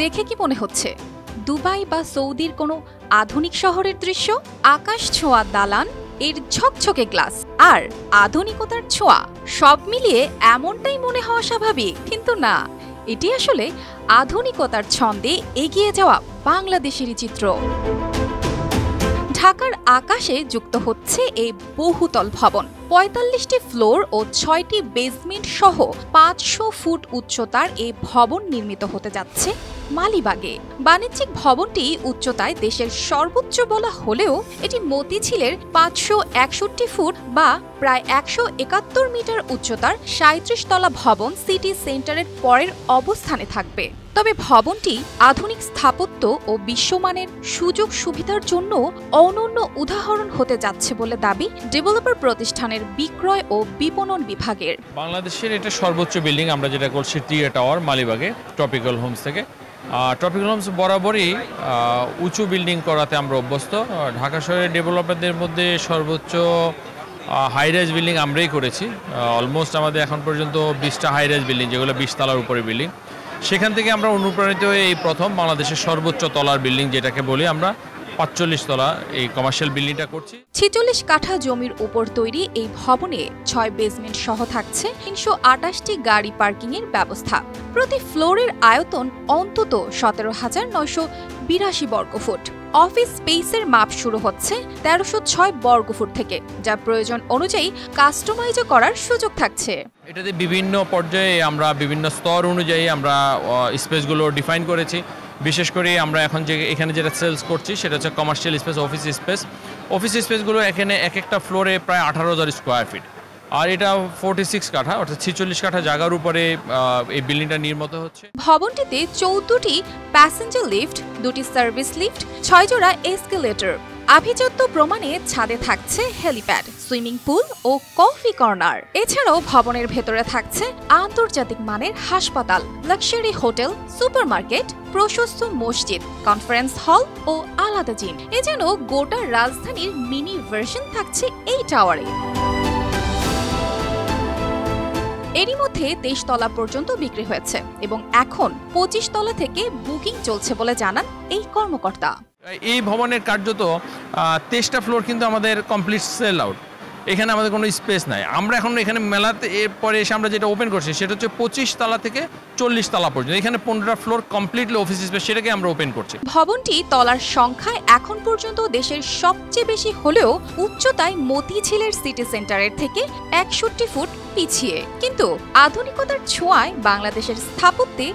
দেখে কি মনে হচ্ছে দুবাই বা সৌদির কোনো আধুনিক শহরের দৃশ্য? আকাশ ছোঁয়া দালান, এর ঝকঝকে গ্লাস আর আধুনিকতার ছোঁয়া সব মিলিয়ে এমনটাই মনে হওয়া স্বাভাবিক, কিন্তু না, এটি আসলে আধুনিকতার ছন্দে এগিয়ে যাওয়া বাংলাদেশেরই চিত্র। ঢাকার আকাশে যুক্ত হচ্ছে এই বহুতল ভবন। ৪৫টি ফ্লোর ও ৬টি বেসমেন্ট সহ ৫০০ ফুট উচ্চতার এই ভবন নির্মিত হতে যাচ্ছে মালিবাগে। বাণিজ্যিক ভবনটি উচ্চতায় দেশের সর্বোচ্চ বলা হলেও এটি মতিঝিলের ৫৬১ ফুট বা প্রায় ১৭১ মিটার উচ্চতার ৩৭ তলা ভবন সিটি সেন্টারের পরের অবস্থানে থাকবে। তবে ভবনটি আধুনিক স্থাপত্য ও বিশ্বমানের সুযোগ সুবিধার জন্য অনন্য উদাহরণ হতে যাচ্ছে বলে দাবি ডেভেলপার প্রতিষ্ঠানের বিক্রয় ও বিপণন বিভাগের। বাংলাদেশের এটা সর্বোচ্চ বিল্ডিং আমরা যেটা করছি টিএ টাওয়ার মালিবাগে ট্রপিক্যাল হোমস থেকে। ট্রপিক্যাল হোমস বরাবরই উঁচু বিল্ডিং করাতে আমরা অভ্যস্ত। ঢাকা শহরের ডেভেলপারদের মধ্যে সর্বোচ্চ হাই রাইজ বিল্ডিং আমরাই করেছি। অলমোস্ট আমাদের এখন পর্যন্ত 20টা হাই রাইজ বিল্ডিং, যেগুলো 20 তলার উপরে বিল্ডিং। সেখান থেকে আমরা অনুপ্রাণিত হয়ে এই প্রথম বাংলাদেশের সর্বোচ্চ তলার বিল্ডিং, যেটাকে বলি আমরা ৪৫ তলা এই কমার্শিয়াল বিল্ডিংটা করছি। ৪৬ কাঠা জমির উপর তৈরি এই ভবনে ৬ বেসমেন্ট সহ থাকছে ৩২৮টি গাড়ি পার্কিং এর ব্যবস্থা। প্রতি ফ্লোরের আয়তন অন্তত ১৭,৯৮২ বর্গফুট। অফিস স্পেসের মাপ শুরু হচ্ছে ১৩০৬ বর্গফুট থেকে, যা প্রয়োজন অনুযায়ী কাস্টমাইজ করার সুযোগ থাকছে। এটাতে বিভিন্ন পর্যায়ে আমরা বিভিন্ন স্তর অনুযায়ী আমরা স্পেসগুলো ডিফাইন করেছি। বিশেষ করে আমরা এখন এখানে যেটা সেলস করছি সেটা হচ্ছে commercial space, office space. Office স্পেসগুলো এখানে এক একটা ফ্লোরে প্রায় ১৮,০০০ স্কোয়ার ফিট, আর এটা 46 কাঠা অর্থাৎ ৪৬ কাঠা জায়গার উপরে এই বিল্ডিংটা নির্মিত হচ্ছে। ভবনটিতে ১৪টি প্যাসেঞ্জার লিফট, 2টি সার্ভিস লিফট, ৬ জোড়া এসকেলেটর। আভিজাত্য প্রমাণে ছাদে থাকছে হেলিপ্যাড, সুইমিং পুল ও কফি কর্নার। এছাড়াও ভবনের ভেতরে থাকছে আন্তর্জাতিক মানের হাসপাতাল, লাক্সারি হোটেল, সুপারমার্কেট, প্রশস্ত মসজিদ, কনফারেন্স হল ও আলাদা জিম। এ যেন গোটা রাজধানীর মিনি ভার্সন থাকছে এই টাওয়ারে। এরই মধ্যে ২৩ তলা পর্যন্ত বিক্রি হয়েছে এবং এখন ২৫ তলা থেকে বুকিং চলছে বলে জানান এই কর্মকর্তা। এই ভবনের কার্যত ২৩টা ফ্লোর কিন্তু আমাদের কমপ্লিট সেল আউট। এখানে আমাদের কোনো স্পেস নাই। আমরা এখন এখানে মেলাতে এরপরে এসে আমরা যেটা ওপেন করছি সেটা হচ্ছে ২৫ তলা থেকে ৪০ তলা পর্যন্ত। এখানে 15টা ফ্লোর কমপ্লিটলি অফিস স্পেস, সেটাকে আমরা ওপেন করছি। ভবনটি তলার সংখ্যায় এখন পর্যন্ত দেশের সবচেয়ে বেশি হলেও উচ্চতায় মতিঝিলের সিটি সেন্টারের থেকে ৬১ ফুট পিছিয়ে। কিন্তু আধুনিকতার ছোঁয়ায় বাংলাদেশের স্থাপত্যে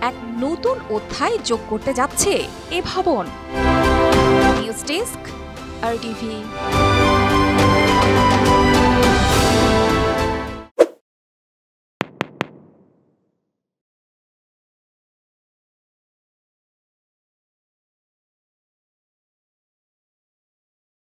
এক নতুন অধ্যায় যোগ করতে যাচ্ছে এ ভবন। News desk, RTV।